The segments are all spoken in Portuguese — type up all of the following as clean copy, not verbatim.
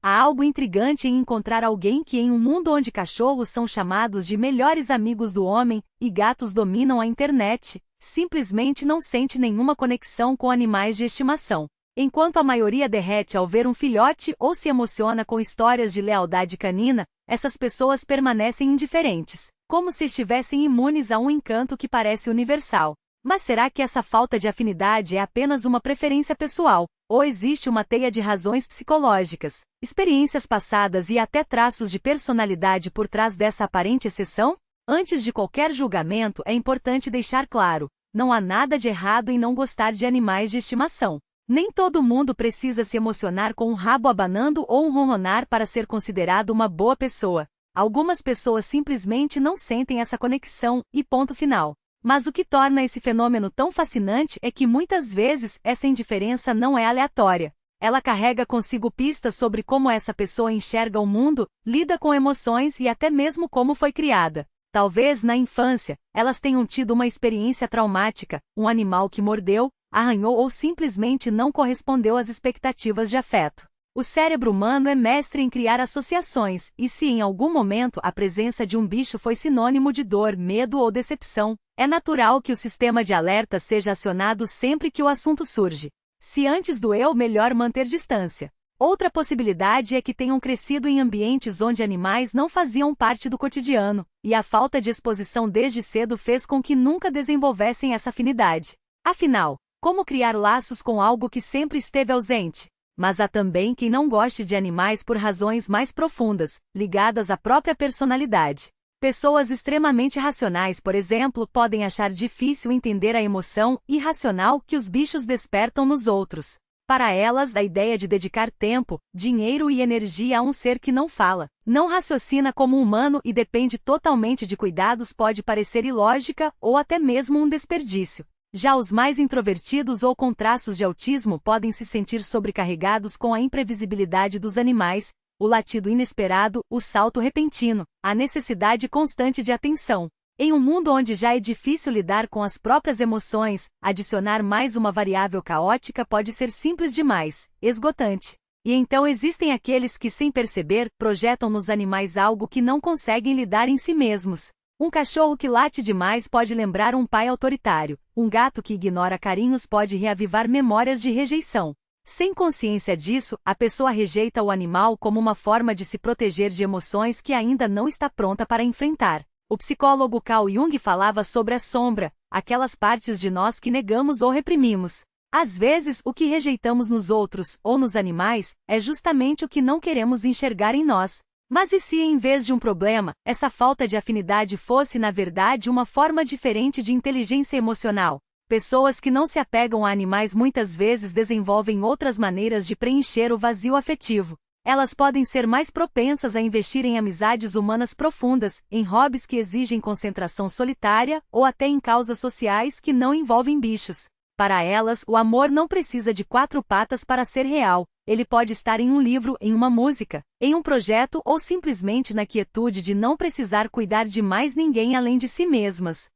Há algo intrigante em encontrar alguém que, em um mundo onde cachorros são chamados de melhores amigos do homem e gatos dominam a internet, simplesmente não sente nenhuma conexão com animais de estimação. Enquanto a maioria derrete ao ver um filhote ou se emociona com histórias de lealdade canina, essas pessoas permanecem indiferentes, como se estivessem imunes a um encanto que parece universal. Mas será que essa falta de afinidade é apenas uma preferência pessoal, ou existe uma teia de razões psicológicas, experiências passadas e até traços de personalidade por trás dessa aparente exceção? Antes de qualquer julgamento, é importante deixar claro: não há nada de errado em não gostar de animais de estimação. Nem todo mundo precisa se emocionar com um rabo abanando ou um ronronar para ser considerado uma boa pessoa. Algumas pessoas simplesmente não sentem essa conexão, e ponto final. Mas o que torna esse fenômeno tão fascinante é que muitas vezes essa indiferença não é aleatória. Ela carrega consigo pistas sobre como essa pessoa enxerga o mundo, lida com emoções e até mesmo como foi criada. Talvez, na infância, elas tenham tido uma experiência traumática, um animal que mordeu, arranhou ou simplesmente não correspondeu às expectativas de afeto. O cérebro humano é mestre em criar associações, e se em algum momento a presença de um bicho foi sinônimo de dor, medo ou decepção, é natural que o sistema de alerta seja acionado sempre que o assunto surge. Se antes doeu, melhor manter distância. Outra possibilidade é que tenham crescido em ambientes onde animais não faziam parte do cotidiano, e a falta de exposição desde cedo fez com que nunca desenvolvessem essa afinidade. Afinal, como criar laços com algo que sempre esteve ausente? Mas há também quem não goste de animais por razões mais profundas, ligadas à própria personalidade. Pessoas extremamente racionais, por exemplo, podem achar difícil entender a emoção irracional que os bichos despertam nos outros. Para elas, a ideia de dedicar tempo, dinheiro e energia a um ser que não fala, não raciocina como humano e depende totalmente de cuidados pode parecer ilógica ou até mesmo um desperdício. Já os mais introvertidos ou com traços de autismo podem se sentir sobrecarregados com a imprevisibilidade dos animais, o latido inesperado, o salto repentino, a necessidade constante de atenção. Em um mundo onde já é difícil lidar com as próprias emoções, adicionar mais uma variável caótica pode ser simples demais, esgotante. E então existem aqueles que, sem perceber, projetam nos animais algo que não conseguem lidar em si mesmos. Um cachorro que late demais pode lembrar um pai autoritário. Um gato que ignora carinhos pode reavivar memórias de rejeição. Sem consciência disso, a pessoa rejeita o animal como uma forma de se proteger de emoções que ainda não está pronta para enfrentar. O psicólogo Carl Jung falava sobre a sombra, aquelas partes de nós que negamos ou reprimimos. Às vezes, o que rejeitamos nos outros, ou nos animais, é justamente o que não queremos enxergar em nós. Mas e se, em vez de um problema, essa falta de afinidade fosse, na verdade, uma forma diferente de inteligência emocional? Pessoas que não se apegam a animais muitas vezes desenvolvem outras maneiras de preencher o vazio afetivo. Elas podem ser mais propensas a investir em amizades humanas profundas, em hobbies que exigem concentração solitária, ou até em causas sociais que não envolvem bichos. Para elas, o amor não precisa de 4 patas para ser real. Ele pode estar em um livro, em uma música, em um projeto ou simplesmente na quietude de não precisar cuidar de mais ninguém além de si mesmas.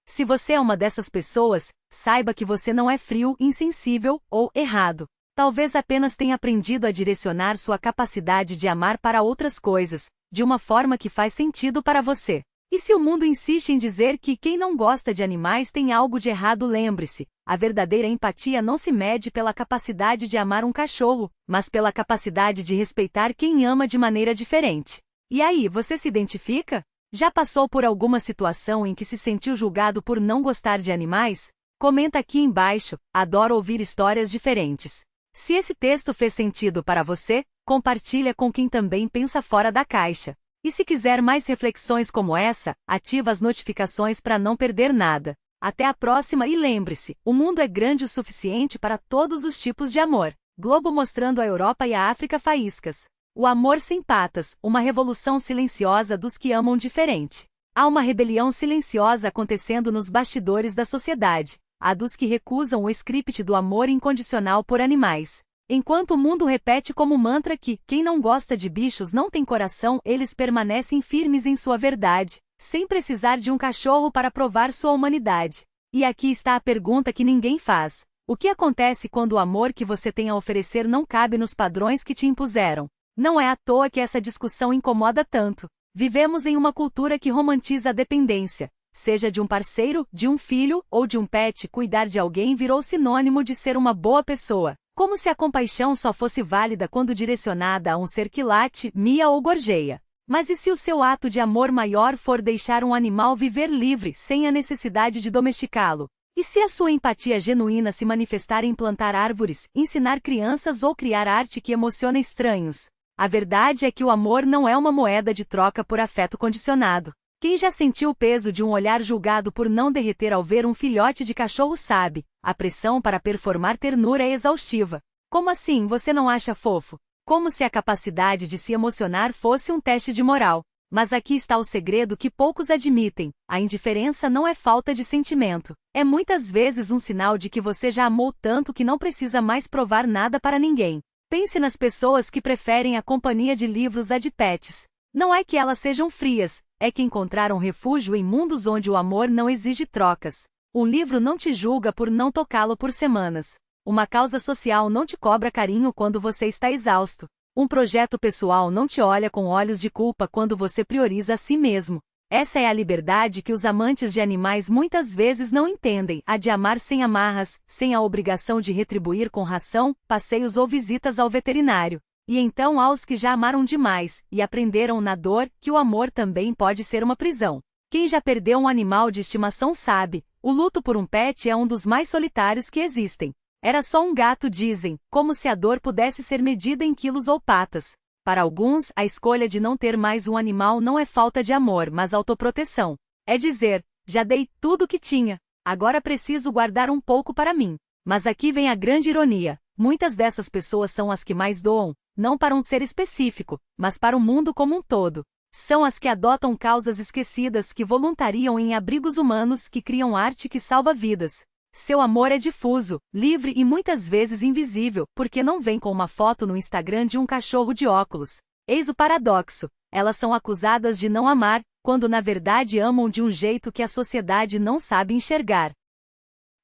Se você é uma dessas pessoas, saiba que você não é frio, insensível ou errado. Talvez apenas tenha aprendido a direcionar sua capacidade de amar para outras coisas, de uma forma que faz sentido para você. E se o mundo insiste em dizer que quem não gosta de animais tem algo de errado, lembre-se, a verdadeira empatia não se mede pela capacidade de amar um cachorro, mas pela capacidade de respeitar quem ama de maneira diferente. E aí, você se identifica? Já passou por alguma situação em que se sentiu julgado por não gostar de animais? Comenta aqui embaixo, adoro ouvir histórias diferentes. Se esse texto fez sentido para você, compartilha com quem também pensa fora da caixa. E se quiser mais reflexões como essa, ativa as notificações para não perder nada. Até a próxima e lembre-se, o mundo é grande o suficiente para todos os tipos de amor. Globo mostrando a Europa e a África faíscas. O amor sem patas, uma revolução silenciosa dos que amam diferente. Há uma rebelião silenciosa acontecendo nos bastidores da sociedade, a dos que recusam o script do amor incondicional por animais. Enquanto o mundo repete como mantra que quem não gosta de bichos não tem coração, eles permanecem firmes em sua verdade, sem precisar de um cachorro para provar sua humanidade. E aqui está a pergunta que ninguém faz. O que acontece quando o amor que você tem a oferecer não cabe nos padrões que te impuseram? Não é à toa que essa discussão incomoda tanto. Vivemos em uma cultura que romantiza a dependência. Seja de um parceiro, de um filho ou de um pet, cuidar de alguém virou sinônimo de ser uma boa pessoa. Como se a compaixão só fosse válida quando direcionada a um ser que late, mia ou gorjeia. Mas e se o seu ato de amor maior for deixar um animal viver livre, sem a necessidade de domesticá-lo? E se a sua empatia genuína se manifestar em plantar árvores, ensinar crianças ou criar arte que emociona estranhos? A verdade é que o amor não é uma moeda de troca por afeto condicionado. Quem já sentiu o peso de um olhar julgado por não derreter ao ver um filhote de cachorro sabe, a pressão para performar ternura é exaustiva. Como assim, você não acha fofo? Como se a capacidade de se emocionar fosse um teste de moral. Mas aqui está o segredo que poucos admitem: a indiferença não é falta de sentimento. É muitas vezes um sinal de que você já amou tanto que não precisa mais provar nada para ninguém. Pense nas pessoas que preferem a companhia de livros à de pets. Não é que elas sejam frias, é que encontraram refúgio em mundos onde o amor não exige trocas. Um livro não te julga por não tocá-lo por semanas. Uma causa social não te cobra carinho quando você está exausto. Um projeto pessoal não te olha com olhos de culpa quando você prioriza a si mesmo. Essa é a liberdade que os amantes de animais muitas vezes não entendem, a de amar sem amarras, sem a obrigação de retribuir com ração, passeios ou visitas ao veterinário. E então há os que já amaram demais, e aprenderam na dor, que o amor também pode ser uma prisão. Quem já perdeu um animal de estimação sabe, o luto por um pet é um dos mais solitários que existem. Era só um gato, dizem, como se a dor pudesse ser medida em quilos ou patas. Para alguns, a escolha de não ter mais um animal não é falta de amor, mas autoproteção. É dizer, já dei tudo o que tinha, agora preciso guardar um pouco para mim. Mas aqui vem a grande ironia: muitas dessas pessoas são as que mais doam, não para um ser específico, mas para o mundo como um todo. São as que adotam causas esquecidas, que voluntariam em abrigos humanos, que criam arte que salva vidas. Seu amor é difuso, livre e muitas vezes invisível, porque não vem com uma foto no Instagram de um cachorro de óculos. Eis o paradoxo: elas são acusadas de não amar, quando na verdade amam de um jeito que a sociedade não sabe enxergar.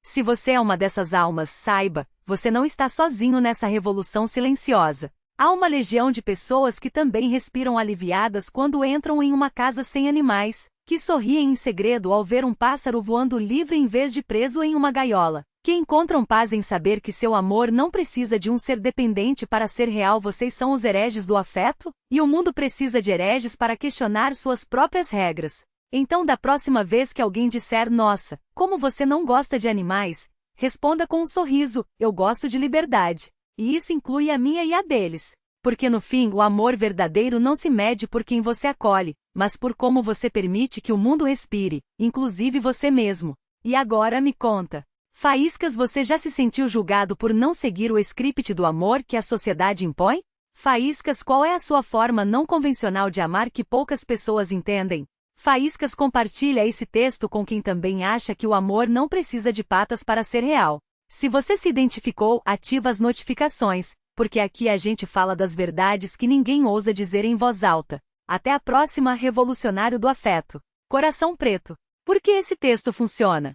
Se você é uma dessas almas, saiba, você não está sozinho nessa revolução silenciosa. Há uma legião de pessoas que também respiram aliviadas quando entram em uma casa sem animais, que sorriem em segredo ao ver um pássaro voando livre em vez de preso em uma gaiola, que encontram paz em saber que seu amor não precisa de um ser dependente para ser real. Vocês são os hereges do afeto? E o mundo precisa de hereges para questionar suas próprias regras. Então, da próxima vez que alguém disser "Nossa, como você não gosta de animais", responda com um sorriso: "Eu gosto de liberdade. E isso inclui a minha e a deles." Porque no fim, o amor verdadeiro não se mede por quem você acolhe, mas por como você permite que o mundo respire, inclusive você mesmo. E agora me conta, Faíscas, você já se sentiu julgado por não seguir o script do amor que a sociedade impõe? Faíscas, qual é a sua forma não convencional de amar que poucas pessoas entendem? Faíscas, compartilha esse texto com quem também acha que o amor não precisa de patas para ser real. Se você se identificou, ativa as notificações, porque aqui a gente fala das verdades que ninguém ousa dizer em voz alta. Até a próxima, revolucionário do afeto. Coração Preto. Por que esse texto funciona?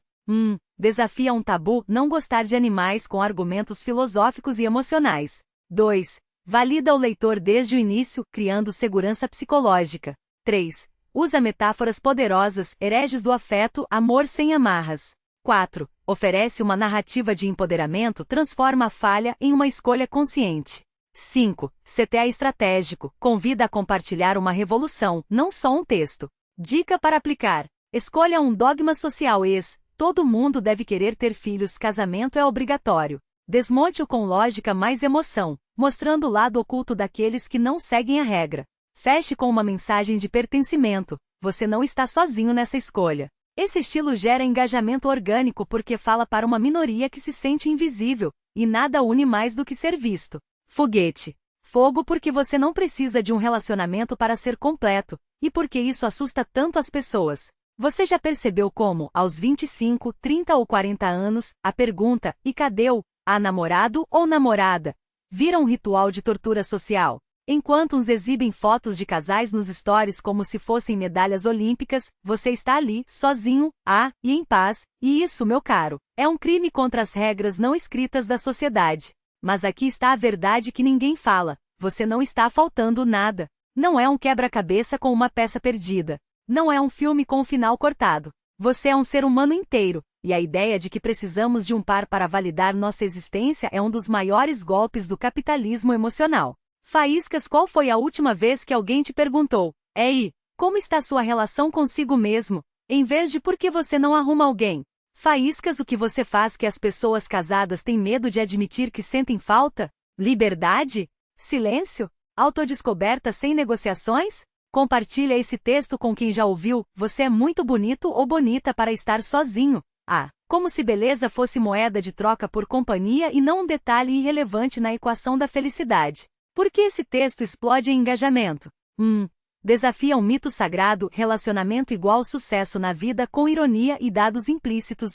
Desafia um tabu, não gostar de animais com argumentos filosóficos e emocionais. 2. Valida o leitor desde o início, criando segurança psicológica. 3. Usa metáforas poderosas, hereges do afeto, amor sem amarras. 4. Oferece uma narrativa de empoderamento, transforma a falha em uma escolha consciente. 5. CTA estratégico, convida a compartilhar uma revolução, não só um texto. Dica para aplicar. Escolha um dogma social. Todo mundo deve querer ter filhos, casamento é obrigatório. Desmonte-o com lógica mais emoção, mostrando o lado oculto daqueles que não seguem a regra. Feche com uma mensagem de pertencimento: você não está sozinho nessa escolha. Esse estilo gera engajamento orgânico porque fala para uma minoria que se sente invisível, e nada une mais do que ser visto. Foguete. Fogo, porque você não precisa de um relacionamento para ser completo, e porque isso assusta tanto as pessoas. Você já percebeu como, aos 25, 30 ou 40 anos, a pergunta "e cadê o namorado ou namorada?" vira um ritual de tortura social? Enquanto uns exibem fotos de casais nos stories como se fossem medalhas olímpicas, você está ali, sozinho, e em paz, e isso, meu caro, é um crime contra as regras não escritas da sociedade. Mas aqui está a verdade que ninguém fala: você não está faltando nada. Não é um quebra-cabeça com uma peça perdida. Não é um filme com o final cortado. Você é um ser humano inteiro, e a ideia de que precisamos de um par para validar nossa existência é um dos maiores golpes do capitalismo emocional. Faíscas, qual foi a última vez que alguém te perguntou: "Ei, como está sua relação consigo mesmo?" em vez de "por que você não arruma alguém?" Faíscas, o que você faz que as pessoas casadas têm medo de admitir que sentem falta? Liberdade? Silêncio? Autodescoberta sem negociações? Compartilha esse texto com quem já ouviu: "Você é muito bonito ou bonita para estar sozinho." Ah, como se beleza fosse moeda de troca por companhia e não um detalhe irrelevante na equação da felicidade. Por que esse texto explode em engajamento? Desafia um mito sagrado: relacionamento igual sucesso na vida, com ironia e dados implícitos.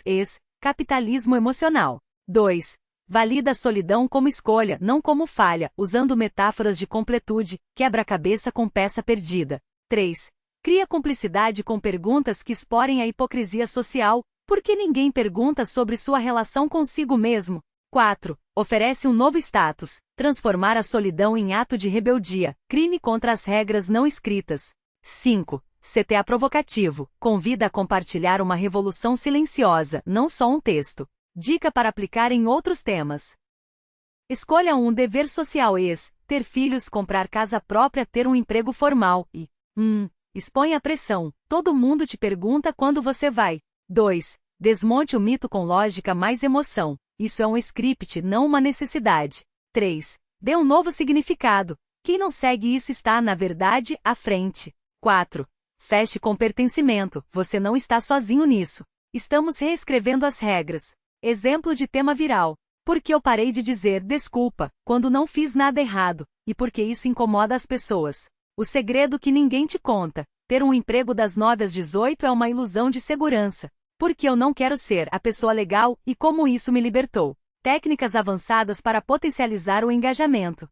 Capitalismo emocional. 2. Valida a solidão como escolha, não como falha, usando metáforas de completude, quebra-cabeça com peça perdida. 3. Cria cumplicidade com perguntas que exporem a hipocrisia social. Por que ninguém pergunta sobre sua relação consigo mesmo? 4. Oferece um novo status: transformar a solidão em ato de rebeldia, crime contra as regras não escritas. 5. CTA provocativo: convida a compartilhar uma revolução silenciosa, não só um texto. Dica para aplicar em outros temas. Escolha um dever social: ter filhos, comprar casa própria, ter um emprego formal. E expõe a pressão: todo mundo te pergunta quando você vai. 2. Desmonte o mito com lógica mais emoção: isso é um script, não uma necessidade. 3. Dê um novo significado: quem não segue isso está, na verdade, à frente. 4. Feche com pertencimento: você não está sozinho nisso. Estamos reescrevendo as regras. Exemplo de tema viral: por que eu parei de dizer desculpa quando não fiz nada errado, e por que isso incomoda as pessoas. O segredo que ninguém te conta: ter um emprego das 9 às 18 é uma ilusão de segurança. Porque eu não quero ser a pessoa legal, e como isso me libertou. Técnicas avançadas para potencializar o engajamento.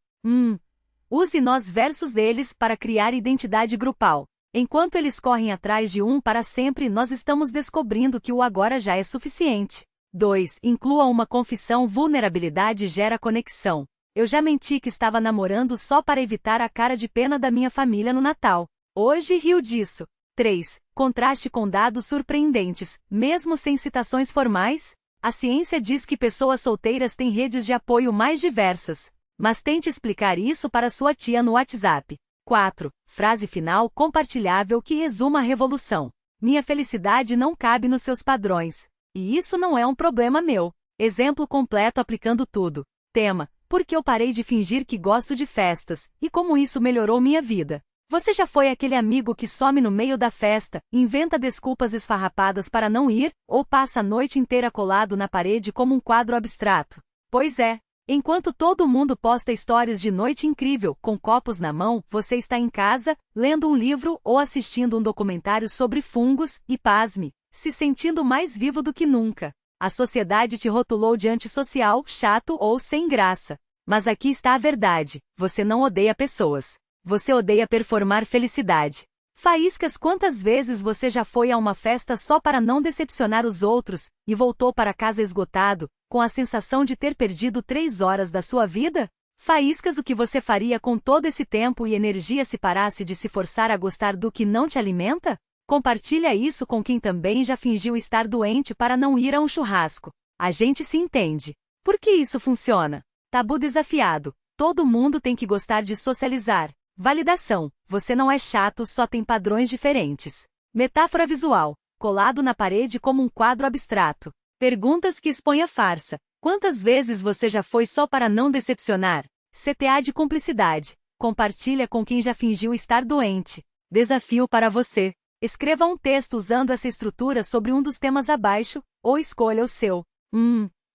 Use nós versus eles para criar identidade grupal. Enquanto eles correm atrás de um para sempre, nós estamos descobrindo que o agora já é suficiente. 2. Inclua uma confissão: vulnerabilidade gera conexão. Eu já menti que estava namorando só para evitar a cara de pena da minha família no Natal. Hoje rio disso. 3. Contraste com dados surpreendentes, mesmo sem citações formais. A ciência diz que pessoas solteiras têm redes de apoio mais diversas. Mas tente explicar isso para sua tia no WhatsApp. 4. Frase final compartilhável que resuma a revolução: minha felicidade não cabe nos seus padrões. E isso não é um problema meu. Exemplo completo aplicando tudo. Tema: por que eu parei de fingir que gosto de festas, e como isso melhorou minha vida. Você já foi aquele amigo que some no meio da festa, inventa desculpas esfarrapadas para não ir, ou passa a noite inteira colado na parede como um quadro abstrato? Pois é. Enquanto todo mundo posta histórias de noite incrível, com copos na mão, você está em casa, lendo um livro ou assistindo um documentário sobre fungos, e pasme, se sentindo mais vivo do que nunca. A sociedade te rotulou de antissocial, chato ou sem graça. Mas aqui está a verdade: você não odeia pessoas. Você odeia performar felicidade. Faíscas, quantas vezes você já foi a uma festa só para não decepcionar os outros, e voltou para casa esgotado, com a sensação de ter perdido 3 horas da sua vida? Faíscas, o que você faria com todo esse tempo e energia se parasse de se forçar a gostar do que não te alimenta? Compartilha isso com quem também já fingiu estar doente para não ir a um churrasco. A gente se entende. Por que isso funciona? Tabu desafiado: todo mundo tem que gostar de socializar. Validação: você não é chato, só tem padrões diferentes. Metáfora visual: colado na parede como um quadro abstrato. Perguntas que expõem a farsa: quantas vezes você já foi só para não decepcionar? CTA de cumplicidade: compartilha com quem já fingiu estar doente. Desafio para você: escreva um texto usando essa estrutura sobre um dos temas abaixo, ou escolha o seu.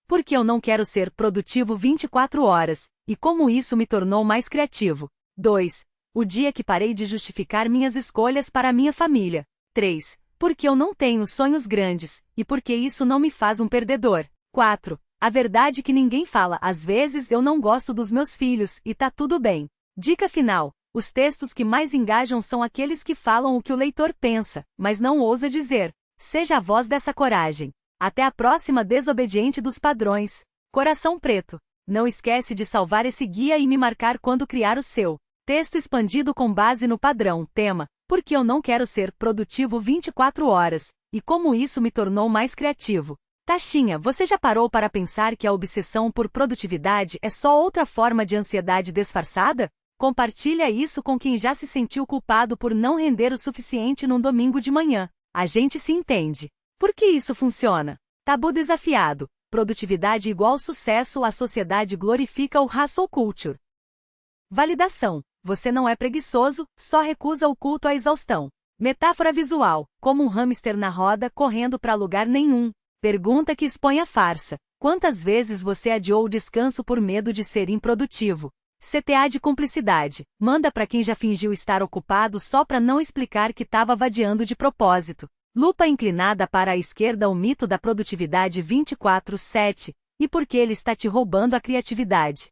Porque eu não quero ser produtivo 24 horas, e como isso me tornou mais criativo. 2. O dia que parei de justificar minhas escolhas para a minha família. 3. Porque eu não tenho sonhos grandes, e porque isso não me faz um perdedor. 4. A verdade que ninguém fala: às vezes eu não gosto dos meus filhos, e tá tudo bem. Dica final: os textos que mais engajam são aqueles que falam o que o leitor pensa, mas não ousa dizer. Seja a voz dessa coragem. Até a próxima, desobediente dos padrões. Coração Preto. Não esquece de salvar esse guia e me marcar quando criar o seu texto expandido com base no padrão tema, porque eu não quero ser produtivo 24 horas, e como isso me tornou mais criativo. Taxinha, você já parou para pensar que a obsessão por produtividade é só outra forma de ansiedade disfarçada? Compartilha isso com quem já se sentiu culpado por não render o suficiente num domingo de manhã. A gente se entende. Por que isso funciona? Tabu desafiado. Produtividade igual sucesso, a sociedade glorifica o hustle culture. Validação. Você não é preguiçoso, só recusa o culto à exaustão. Metáfora visual. Como um hamster na roda correndo para lugar nenhum. Pergunta que expõe a farsa. Quantas vezes você adiou o descanso por medo de ser improdutivo? CTA de cumplicidade. Manda para quem já fingiu estar ocupado só para não explicar que estava vadiando de propósito. Lupa inclinada para a esquerda, o mito da produtividade 24/7. E por que ele está te roubando a criatividade?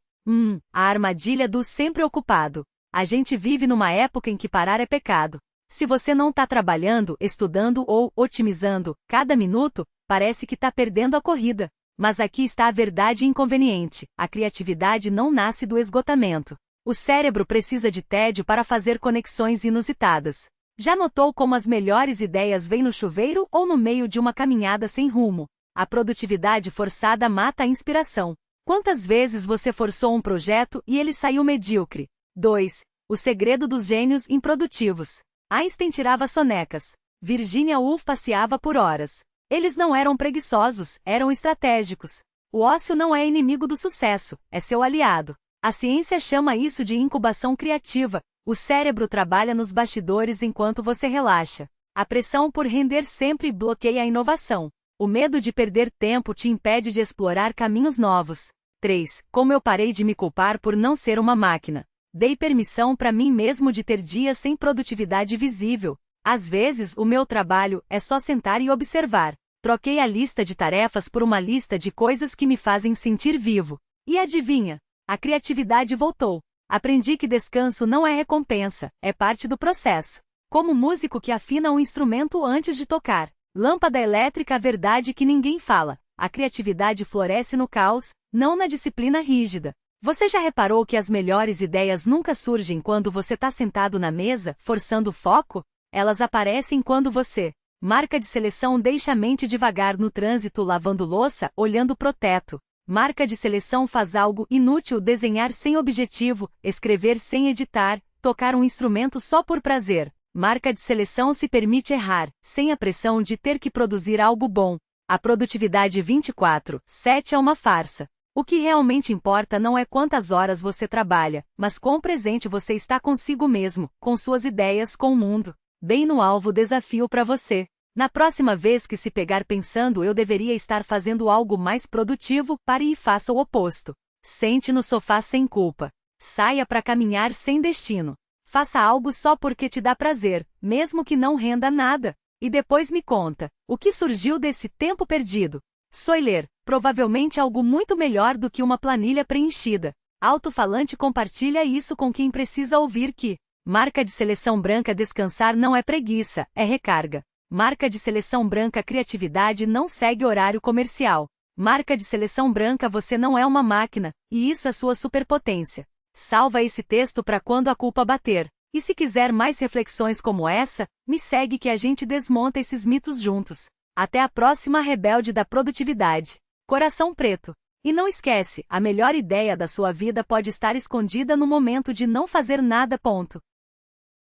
A armadilha do sempre ocupado. A gente vive numa época em que parar é pecado. Se você não está trabalhando, estudando ou otimizando cada minuto, parece que está perdendo a corrida. Mas aqui está a verdade inconveniente. A criatividade não nasce do esgotamento. O cérebro precisa de tédio para fazer conexões inusitadas. Já notou como as melhores ideias vêm no chuveiro ou no meio de uma caminhada sem rumo? A produtividade forçada mata a inspiração. Quantas vezes você forçou um projeto e ele saiu medíocre? 2. O segredo dos gênios improdutivos. Einstein tirava sonecas. Virginia Woolf passeava por horas. Eles não eram preguiçosos, eram estratégicos. O ócio não é inimigo do sucesso, é seu aliado. A ciência chama isso de incubação criativa. O cérebro trabalha nos bastidores enquanto você relaxa. A pressão por render sempre bloqueia a inovação. O medo de perder tempo te impede de explorar caminhos novos. 3. Como eu parei de me culpar por não ser uma máquina. Dei permissão para mim mesmo de ter dias sem produtividade visível. Às vezes, o meu trabalho é só sentar e observar. Troquei a lista de tarefas por uma lista de coisas que me fazem sentir vivo. E adivinha? A criatividade voltou. Aprendi que descanso não é recompensa, é parte do processo. Como músico que afina um instrumento antes de tocar. Lâmpada elétrica, a verdade que ninguém fala. A criatividade floresce no caos, não na disciplina rígida. Você já reparou que as melhores ideias nunca surgem quando você está sentado na mesa, forçando o foco? Elas aparecem quando você, marca de seleção, deixa a mente devagar no trânsito, lavando louça, olhando pro teto. Marca de seleção faz algo inútil, desenhar sem objetivo, escrever sem editar, tocar um instrumento só por prazer. Marca de seleção se permite errar, sem a pressão de ter que produzir algo bom. A produtividade 24/7 é uma farsa. O que realmente importa não é quantas horas você trabalha, mas quão presente você está consigo mesmo, com suas ideias, com o mundo. Bem no alvo, desafio para você. Na próxima vez que se pegar pensando eu deveria estar fazendo algo mais produtivo, pare e faça o oposto. Sente no sofá sem culpa. Saia para caminhar sem destino. Faça algo só porque te dá prazer, mesmo que não renda nada. E depois me conta, o que surgiu desse tempo perdido? Soiler, provavelmente algo muito melhor do que uma planilha preenchida. Alto-falante, compartilha isso com quem precisa ouvir que marca de seleção branca, descansar não é preguiça, é recarga. Marca de seleção branca, criatividade não segue horário comercial. Marca de seleção branca, você não é uma máquina, e isso é sua superpotência. Salva esse texto para quando a culpa bater. E se quiser mais reflexões como essa, me segue que a gente desmonta esses mitos juntos. Até a próxima, rebelde da produtividade. Coração preto. E não esquece, a melhor ideia da sua vida pode estar escondida no momento de não fazer nada.